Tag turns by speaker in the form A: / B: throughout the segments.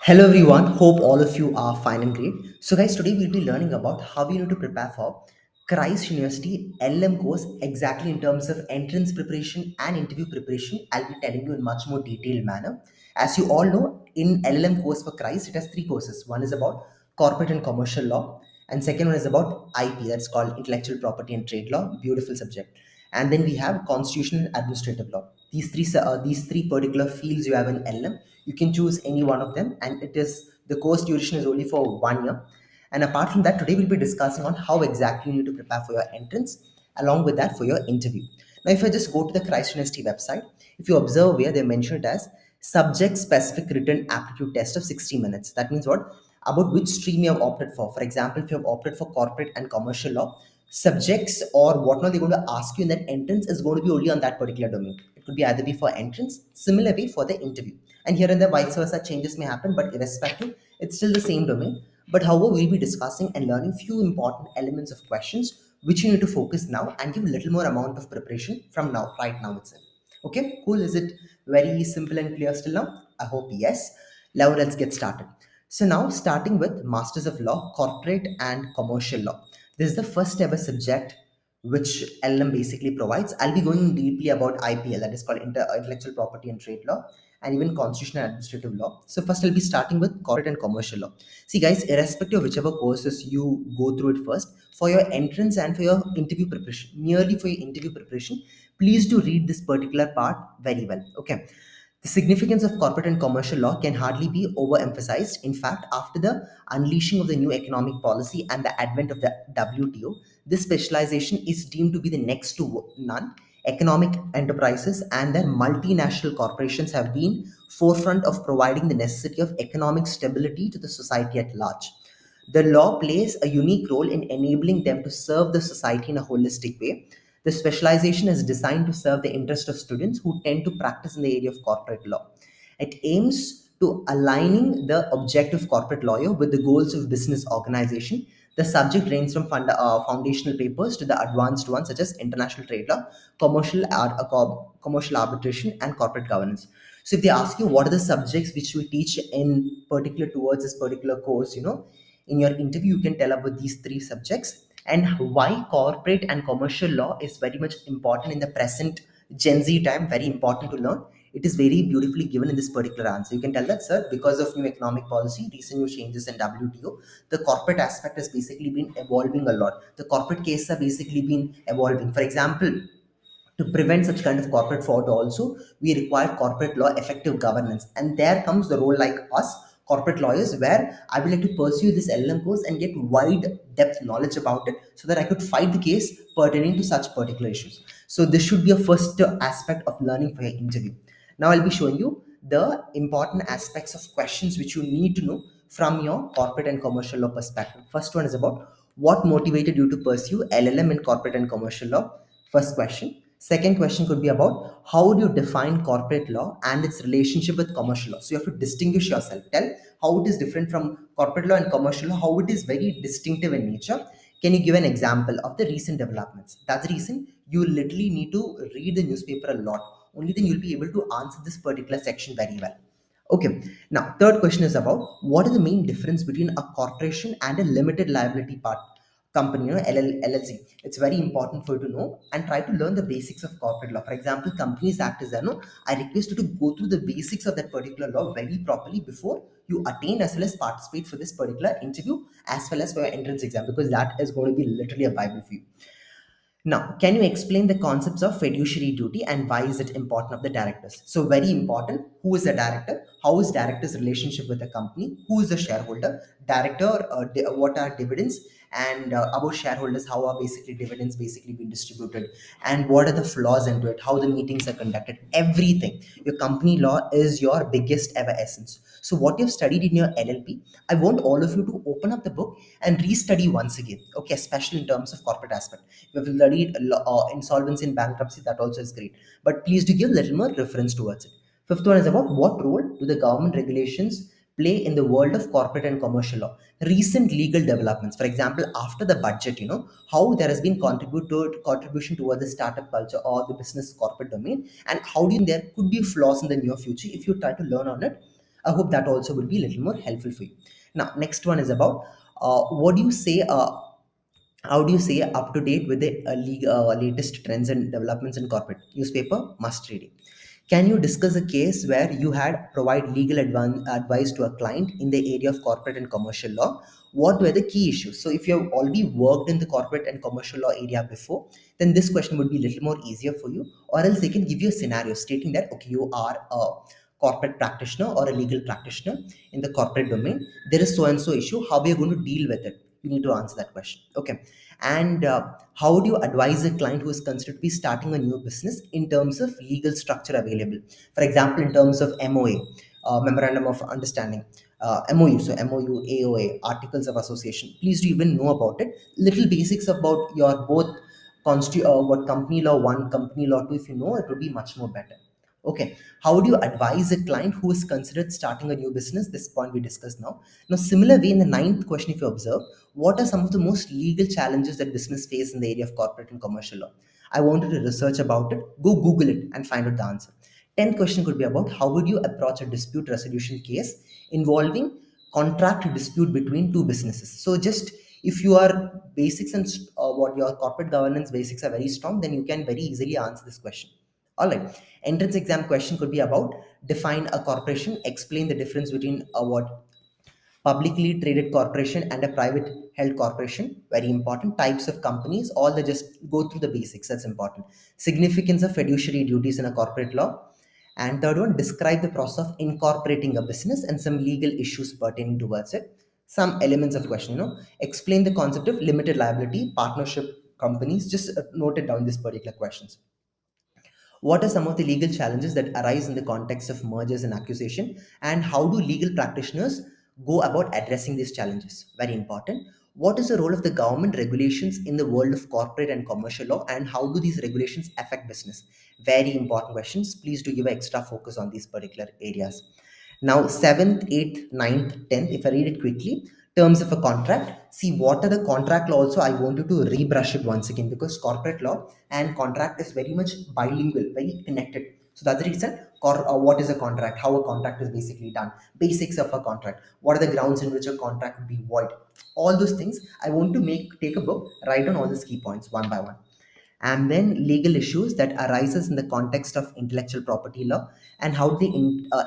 A: Hello everyone, hope all of you are fine and great. So guys, today we'll be learning about how you need to prepare for Christ University LLM course exactly in terms of entrance preparation and interview preparation. I'll be telling you in much more detailed manner. As you all know, in LLM course for Christ, it has three courses. One is about corporate and commercial law, and second one is about IP, that's called intellectual property and trade law. Beautiful subject. And then we have constitutional and administrative law. These three particular fields you have in LLM, you can choose any one of them, and it is the course duration is only for 1 year. And apart from that, today we'll be discussing on how exactly you need to prepare for your entrance, along with that for your interview. Now, if I just go to the Christ University website, if you observe here, they mention it as subject specific written aptitude test of 60 minutes. That means what? About which stream you have opted for. For example, if you have opted for corporate and commercial law, subjects or whatnot they're going to ask you in that entrance is going to be only on that particular domain. It could be either be for entrance, similar way for the interview. And here and there, vice versa, changes may happen, but irrespective, it's still the same domain. But however, we'll be discussing and learning few important elements of questions which you need to focus now and give a little more amount of preparation from now, right now itself. Okay, cool. Is it very simple and clear still now? I hope yes. Now let's get started. So now starting with Masters of Law, Corporate and Commercial Law. This is the first ever subject which LM basically provides. I'll be going deeply about IPL, that is called Intellectual Property and Trade Law, and even Constitutional and Administrative Law. So first I'll be starting with Corporate and Commercial Law. See guys, irrespective of whichever courses you go through it first, for your entrance and for your interview preparation, merely for your interview preparation, please do read this particular part very well. Okay. The significance of corporate and commercial law can hardly be overemphasized. In fact, after the unleashing of the new economic policy and the advent of the WTO, this specialization is deemed to be the next to none. Economic enterprises and their multinational corporations have been forefront of providing the necessity of economic stability to the society at large. The law plays a unique role in enabling them to serve the society in a holistic way. The specialization is designed to serve the interest of students who tend to practice in the area of corporate law. It aims to aligning the objective corporate lawyer with the goals of business organization. The subject ranges from foundational papers to the advanced ones such as international trade law, commercial arbitration, and corporate governance. So if they ask you what are the subjects which we teach in particular towards this particular course, in your interview you can tell about these three subjects and why corporate and commercial law is very much important in the present Gen Z time, very important to learn. It is very beautifully given in this particular answer. You can tell that, sir, because of new economic policy, recent new changes in WTO, the corporate aspect has basically been evolving a lot. The corporate cases have basically been evolving. For example, to prevent such kind of corporate fraud also, we require corporate law effective governance. And there comes the role like us, corporate lawyers, where I would like to pursue this LLM course and get wide depth knowledge about it so that I could fight the case pertaining to such particular issues. So this should be a first aspect of learning for your interview. Now I'll be showing you the important aspects of questions which you need to know from your corporate and commercial law perspective. First one is about what motivated you to pursue LLM in corporate and commercial law. First question. Second question could be about how do you define corporate law and its relationship with commercial law. So you have to distinguish yourself. Tell how it is different from corporate law and commercial law, how it is very distinctive in nature. Can you give an example of the recent developments? That's the reason you literally need to read the newspaper a lot. Only then you'll be able to answer this particular section very well. Okay, now third question is about what is the main difference between a corporation and a limited liability part company, LLC. It's very important for you to know and try to learn the basics of corporate law. For example, Companies Act is there. No, I request you to go through the basics of that particular law very properly before you attain as well as participate for this particular interview as well as for your entrance exam, because that is going to be literally a Bible for you. Now, can you explain the concepts of fiduciary duty and why is it important of the directors? So very important. Who is the director? How is director's relationship with the company? Who is the shareholder? Director, what are dividends? And about shareholders, how are basically dividends basically being distributed? And what are the flaws into it? How the meetings are conducted? Everything. Your company law is your biggest ever essence. So what you've studied in your LLP, I want all of you to open up the book and restudy once again. Okay, especially in terms of corporate aspect. If you've studied insolvency and bankruptcy, that also is great. But please do give a little more reference towards it. Fifth one is about what role do the government regulations play in the world of corporate and commercial law. Recent legal developments, for example, after the budget, how there has been contribution towards the startup culture or the business corporate domain, and how do you there could be flaws in the near future if you try to learn on it I hope that also will be a little more helpful for you. Now, next one is about what do you say? How do you say up to date with the latest trends and developments in corporate newspaper? Must read it. Can you discuss a case where you had provide legal advice to a client in the area of corporate and commercial law? What were the key issues? So if you have already worked in the corporate and commercial law area before, then this question would be a little more easier for you. Or else they can give you a scenario stating that okay, you are a corporate practitioner or a legal practitioner in the corporate domain. There is so and so issue. How are you going to deal with it? You need to answer that question. Okay. And how do you advise a client who is considered to be starting a new business in terms of legal structure available? For example, in terms of MOA, Memorandum of Understanding, MOU, so MOU, AOA, Articles of Association. Please do even know about it. Little basics about your both what company law one, company law two. If you know, it would be much more better. Okay, how do you advise a client who is considered starting a new business? This point we discussed now. Now, similar way in the ninth question, if you observe, what are some of the most legal challenges that business face in the area of corporate and commercial law? I wanted to research about it. Go Google it and find out the answer. 10th question could be about how would you approach a dispute resolution case involving contract dispute between two businesses. So just if you are basics and what your corporate governance basics are very strong, then you can very easily answer this question. All right. Entrance exam question could be about define a corporation, explain the difference between a what publicly traded corporation and a private held corporation. Very important. Types of companies, all the just go through the basics. That's important. Significance of fiduciary duties in a corporate law. And third one, describe the process of incorporating a business and some legal issues pertaining towards it. Some elements of question, explain the concept of limited liability, partnership companies. Just note it down these particular questions. What are some of the legal challenges that arise in the context of mergers and acquisition, and how do legal practitioners go about addressing these challenges? Very important. What is the role of the government regulations in the world of corporate and commercial law, and how do these regulations affect business? Very important questions. Please do give extra focus on these particular areas. Now, 7th, 8th, 9th, 10th, if I read it quickly, terms of a contract. See, what are the contract law also? I want you to rebrush it once again because corporate law and contract is very much bilingual, very connected. So that's the reason. What is a contract? How a contract is basically done? Basics of a contract. What are the grounds in which a contract would be void? All those things. I want to take a book, write down all these key points one by one. And then legal issues that arises in the context of intellectual property law and how they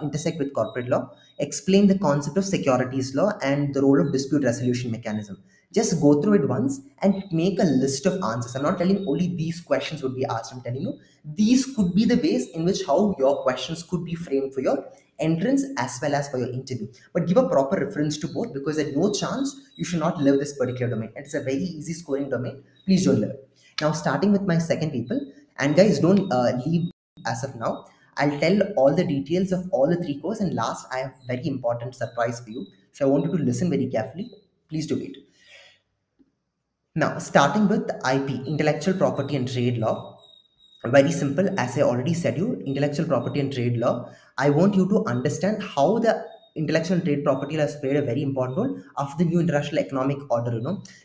A: intersect with corporate law. Explain the concept of securities law and the role of dispute resolution mechanism. Just go through it once and make a list of answers. I'm not telling only these questions would be asked. I'm telling you these could be the ways in which how your questions could be framed for your entrance as well as for your interview. But give a proper reference to both because there's no chance you should not live this particular domain. It's a very easy scoring domain. Please don't live it. Now, starting with my second people, and guys, don't leave as of now. I'll tell all the details of all the three courses, and last, I have very important surprise for you. So I want you to listen very carefully. Please do it. Now, starting with IP, intellectual property and trade law. Very simple, as I already said you, intellectual property and trade law. I want you to understand how the intellectual and trade property has played a very important role after the new international economic order.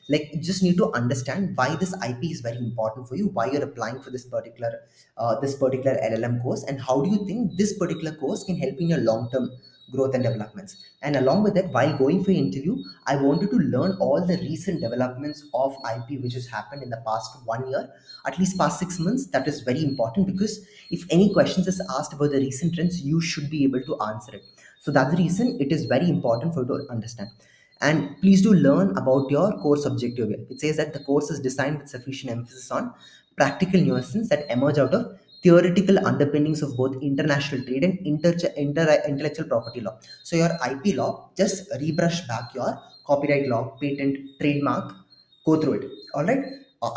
A: Like you just need to understand why this IP is very important for you, why you're applying for this particular LLM course, and how do you think this particular course can help in your long term growth and developments. And along with that, while going for your interview, I wanted to learn all the recent developments of IP which has happened in the past 1 year, at least past 6 months. That is very important because if any questions is asked about the recent trends, you should be able to answer it. So that's the reason it is very important for you to understand. And please do learn about your course objective here. It says that the course is designed with sufficient emphasis on practical nuances that emerge out of theoretical underpinnings of both international trade and intellectual property law. So your IP law, just rebrush back your copyright law, patent, trademark, go through it. All right.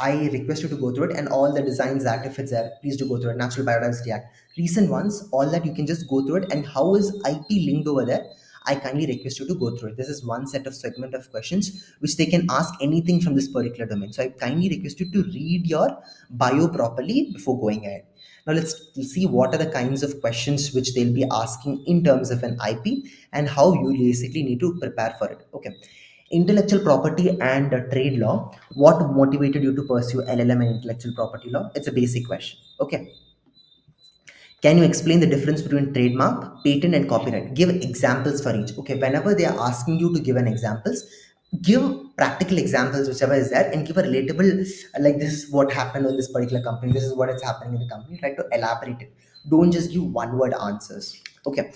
A: I request you to go through it, and all the Designs Act, if it's there, please do go through it. Natural Biodiversity Act, recent ones, all that you can just go through it. And how is IP linked over there? I kindly request you to go through it. This is one set of segment of questions which they can ask anything from this particular domain. So I kindly request you to read your bio properly before going ahead. Now let's see what are the kinds of questions which they'll be asking in terms of an IP and how you basically need to prepare for it. Okay. Intellectual property and trade law. What motivated you to pursue LLM and intellectual property law? It's a basic question. Okay. Can you explain the difference between trademark, patent, and copyright? Give examples for each. Okay, whenever they are asking you to give an examples, give practical examples, whichever is there, and give a relatable, like this is what happened in this particular company, this is what is happening in the company. Try to elaborate it. Don't just give one word answers. Okay.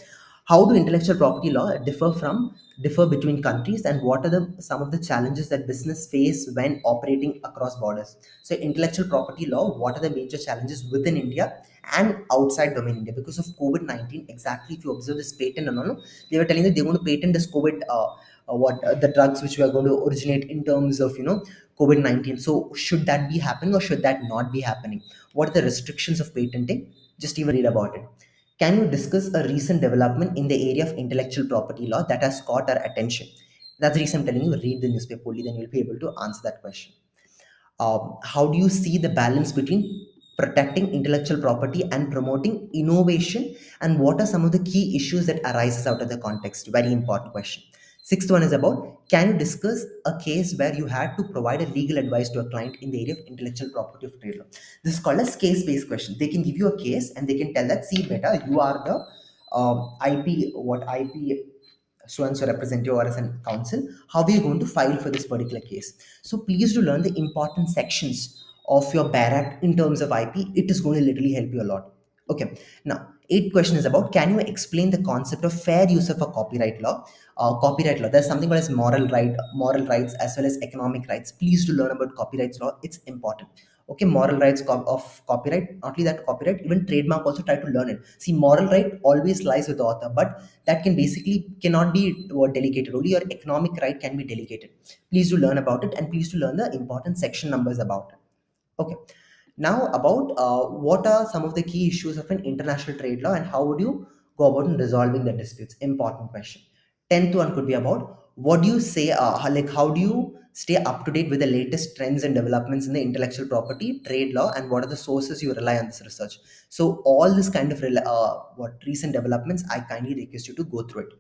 A: How do intellectual property law differ between countries, and what are the some of the challenges that business face when operating across borders? So intellectual property law, what are the major challenges within India and outside domain India because of COVID-19? Exactly, if you observe this patent and all, they were telling that they're going to patent this COVID, the drugs which were going to originate in terms of COVID-19. So should that be happening or should that not be happening? What are the restrictions of patenting? Just even read about it. Can you discuss a recent development in the area of intellectual property law that has caught our attention? That's the reason I'm telling you, read the newspaper only, then you'll be able to answer that question. How do you see the balance between protecting intellectual property and promoting innovation, and what are some of the key issues that arises out of the context? Very important question. Sixth one is about, can you discuss a case where you had to provide a legal advice to a client in the area of intellectual property of trade law? This is called as case based question. They can give you a case and they can tell that, see beta, you are the IP so and so representative or as a counsel, how are you going to file for this particular case? So please do learn the important sections of your barat in terms of IP. It is going to literally help you a lot. Okay. Now, eighth question is about, can you explain the concept of fair use of a copyright law? Copyright law, there's something called as moral rights as well as economic rights. Please do learn about copyright law. It's important. Okay, moral rights of copyright, not only that copyright, even trademark also, try to learn it. See, moral right always lies with the author, but that can basically cannot be delegated. Only your economic right can be delegated. Please do learn about it, and please do learn the important section numbers about it. Okay. Now about, what are some of the key issues of an international trade law and how would you go about in resolving the disputes? Important question. 10th one could be about, what do you say, how do you stay up to date with the latest trends and developments in the intellectual property trade law, and what are the sources you rely on this research? So all this kind of what recent developments, I kindly request you to go through it.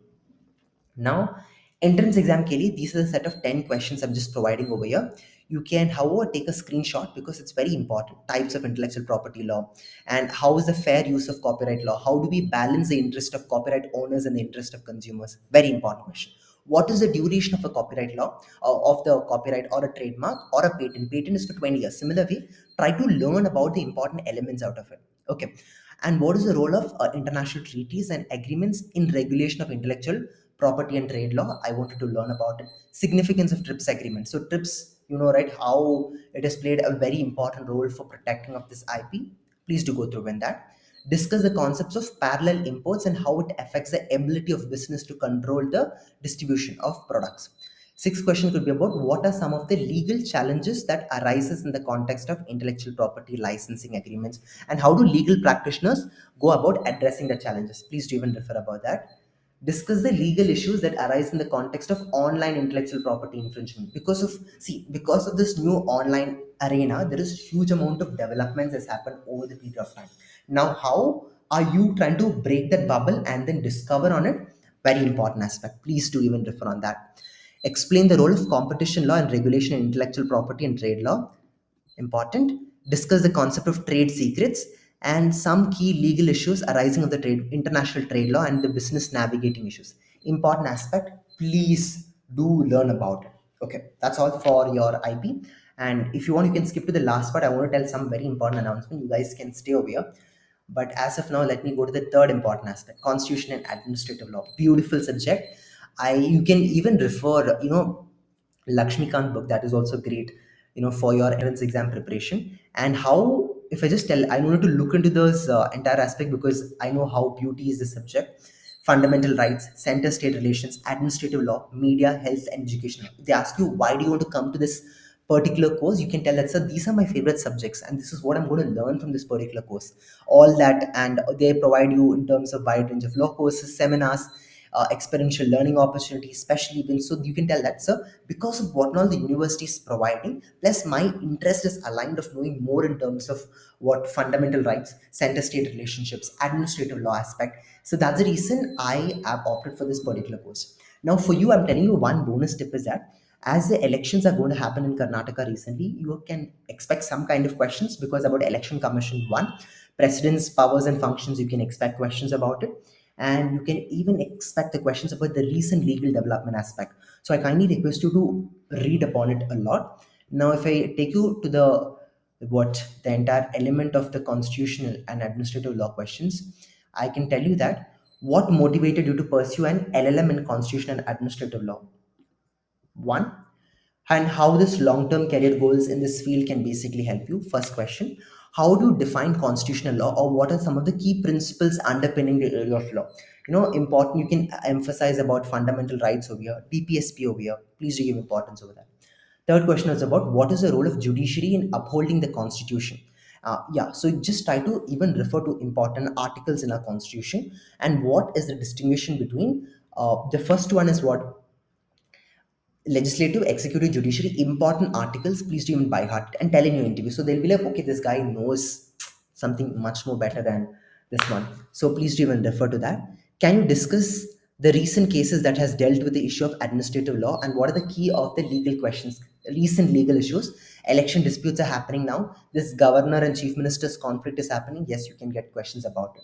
A: Now, entrance exam ke liye, these are the set of 10 questions I'm just providing over here. You can, however, take a screenshot because it's very important. Types of intellectual property law, and how is the fair use of copyright law? How do we balance the interest of copyright owners and the interest of consumers? Very important question. What is the duration of a copyright law, of the copyright or a trademark or a patent? Patent is for 20 years. Similar way, try to learn about the important elements out of it. Okay. And what is the role of international treaties and agreements in regulation of intellectual property and trade law? I wanted to learn about it. Significance of TRIPS agreement. So TRIPS, right, how it has played a very important role for protecting of this IP. Please do go through in that. Discuss the concepts of parallel imports and how it affects the ability of business to control the distribution of products. Sixth question could be about, what are some of the legal challenges that arises in the context of intellectual property licensing agreements, and how do legal practitioners go about addressing the challenges? Please do even refer about that. Discuss the legal issues that arise in the context of online intellectual property infringement. Because of this new online arena, there is huge amount of developments that's happened over the period of time. Now, how are you trying to break that bubble and then discover on it? Very important aspect. Please do even refer on that. Explain the role of competition law and regulation in intellectual property and trade law. Important. Discuss the concept of trade secrets and some key legal issues arising of the international trade law and the business navigating issues. Important aspect. Please do learn about it. Okay, that's all for your IP. And if you want, you can skip to the last part. I want to tell some very important announcement. You guys can stay over here. But as of now, let me go to the third important aspect: constitution and administrative law. Beautiful subject. You can even refer, Lakshmikant book, that is also great, for your entrance exam preparation. And how, if I just tell, I wanted to look into this entire aspect because I know how beauty is the subject. Fundamental rights, center state relations, administrative law, media, health, and education. They ask you, why do you want to come to this particular course? You can tell that, sir, these are my favorite subjects and this is what I'm going to learn from this particular course. All that, and they provide you in terms of wide range of law courses, seminars, experiential learning opportunities, special events. So you can tell that, sir, because of what all the university is providing, plus my interest is aligned of knowing more in terms of what fundamental rights, center state relationships, administrative law aspect. So that's the reason I have opted for this particular course. Now for you, I'm telling you one bonus tip is that as the elections are going to happen in Karnataka recently, you can expect some kind of questions because about election commission one, Precedence, powers, and functions, you can expect questions about it. And you can even expect the questions about the recent legal development aspect. So I kindly request you to read upon it a lot. Now, if I take you to the entire element of the constitutional and administrative law questions, I can tell you that what motivated you to pursue an LLM in constitutional and administrative law? One, and how this long-term career goals in this field can basically help you. First question, how do you define constitutional law, or what are some of the key principles underpinning the area of law? Important, you can emphasize about fundamental rights over here, PPSP over here. Please do give importance over that. Third question is about what is the role of judiciary in upholding the constitution. Yeah, so just try to even refer to important articles in our constitution, and what is the distinction between the first one is what legislative, executive, judiciary, important articles. Please do even by heart and tell in your interview. So they'll be like, okay, this guy knows something much more better than this one. So please do even refer to that. Can you discuss the recent cases that has dealt with the issue of administrative law, and what are the key of the legal questions, recent legal issues? Election disputes are happening now. This governor and chief minister's conflict is happening. Yes, you can get questions about it.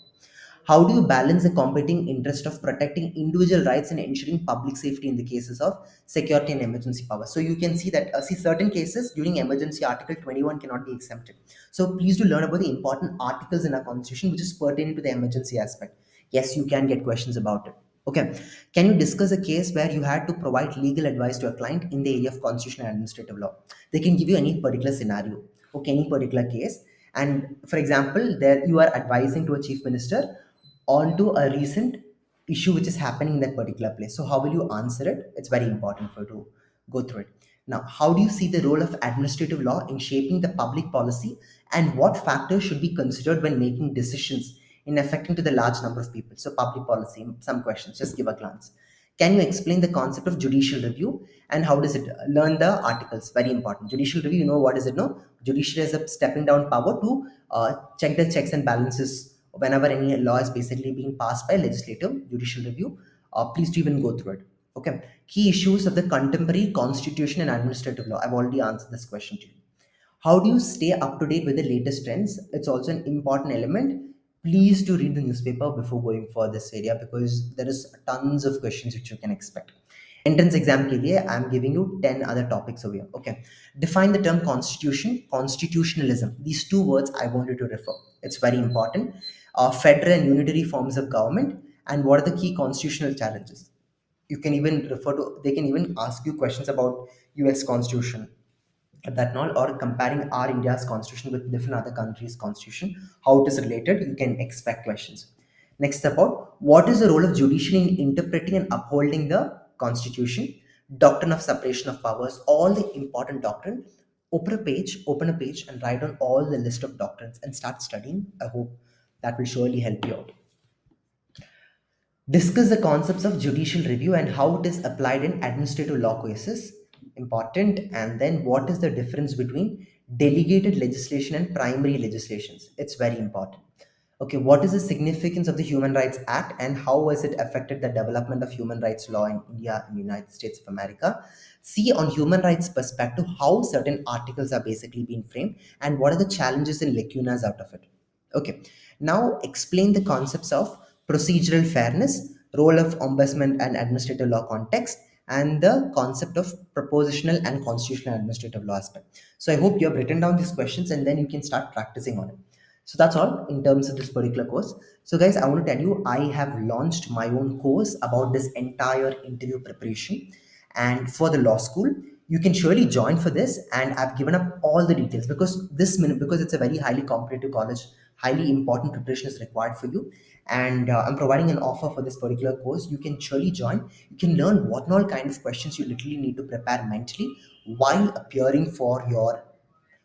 A: How do you balance the competing interest of protecting individual rights and ensuring public safety in the cases of security and emergency powers? So you can see that certain cases during emergency, Article 21 cannot be exempted. So please do learn about the important articles in our constitution which is pertaining to the emergency aspect. Yes, you can get questions about it. Okay. Can you discuss a case where you had to provide legal advice to a client in the area of constitutional and administrative law? They can give you any particular scenario, okay, any particular case. And for example, there you are advising to a chief minister onto a recent issue which is happening in that particular place. So how will you answer it? It's very important for you to go through it. Now, how do you see the role of administrative law in shaping the public policy, and what factors should be considered when making decisions in affecting to the large number of people? So public policy, some questions, just give a glance. Can you explain the concept of judicial review, and how does it learn the articles? Very important. Judicial review, you know what is it? No, judiciary is a stepping down power to check the checks and balances whenever any law is basically being passed by legislative judicial review. Please do even go through it. Okay. Key issues of the contemporary constitution and administrative law. I've already answered this question to you. How do you stay up to date with the latest trends? It's also an important element. Please do read the newspaper before going for this area, because there is tons of questions which you can expect. Entrance exam के लिए I am giving you 10 other topics over here. Okay. Define the term constitution, constitutionalism. These two words I want you to refer. It's very important. Federal and unitary forms of government, and what are the key constitutional challenges? You can even refer to, they can even ask you questions about US constitution, that not, or comparing our India's constitution with different other countries constitution, how it is related, you can expect questions. Next, about what is the role of judiciary in interpreting and upholding the constitution? Doctrine of separation of powers, all the important doctrine. Open a page and write on all the list of doctrines and start studying. I hope that will surely help you out. Discuss the concepts of judicial review and how it is applied in administrative law cases. Important. And then what is the difference between delegated legislation and primary legislations? It's very important. Okay, what is the significance of the Human Rights Act, and how has it affected the development of human rights law in India and United States of America? See on human rights perspective how certain articles are basically being framed, and what are the challenges and lacunas out of it. Okay, now explain the concepts of procedural fairness, role of ombudsman and administrative law context, and the concept of propositional and constitutional administrative law aspect. So I hope you have written down these questions, and then you can start practicing on it. So that's all in terms of this particular course. So guys, I want to tell you, I have launched my own course about this entire interview preparation. And for the law school, you can surely join for this. And I've given up all the details, because this minute, because it's a very highly competitive college, highly important preparation is required for you. And I'm providing an offer for this particular course. You can surely join. You can learn what all kind of questions you literally need to prepare mentally while appearing for your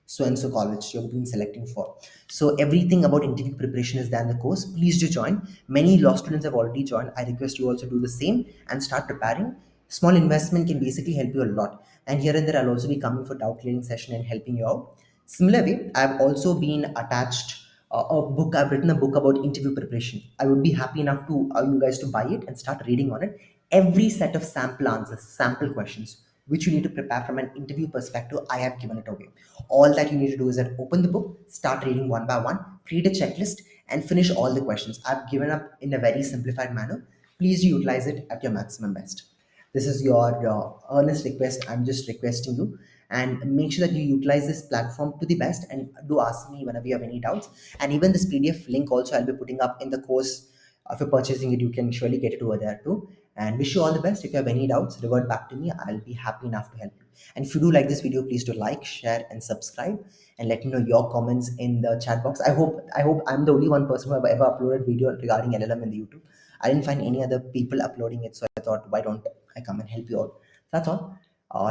A: so and so college you've been selecting for. So everything about interview preparation is there in the course. Please do join. Many law students have already joined. I request you also do the same and start preparing. Small investment can basically help you a lot. And here and there, I'll also be coming for doubt clearing session and helping you out. Similarly, I've also been attached a book. I've written a book about interview preparation. I would be happy enough to you guys to buy it and start reading on it. Every set of sample answers, sample questions, which you need to prepare from an interview perspective, I have given it away. All that you need to do is that open the book, start reading one by one, create a checklist, and finish all the questions. I've given up in a very simplified manner. Please utilize it at your maximum best. This is your earnest request. I'm just requesting you, and make sure that you utilize this platform to the best, and do ask me whenever you have any doubts. And even this PDF link also I'll be putting up in the course. If you're purchasing it, you can surely get it over there too. And wish you all the best. If you have any doubts, revert back to me. I'll be happy enough to help you. And if you do like this video, please do like, share, and subscribe, and let me know your comments in the chat box. I hope I'm the only one person who have ever uploaded video regarding LLM in the YouTube. I didn't find any other people uploading it, so I thought, why don't I come and help you out? That's all.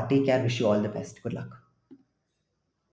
A: Take care. Wish you all the best. Good luck.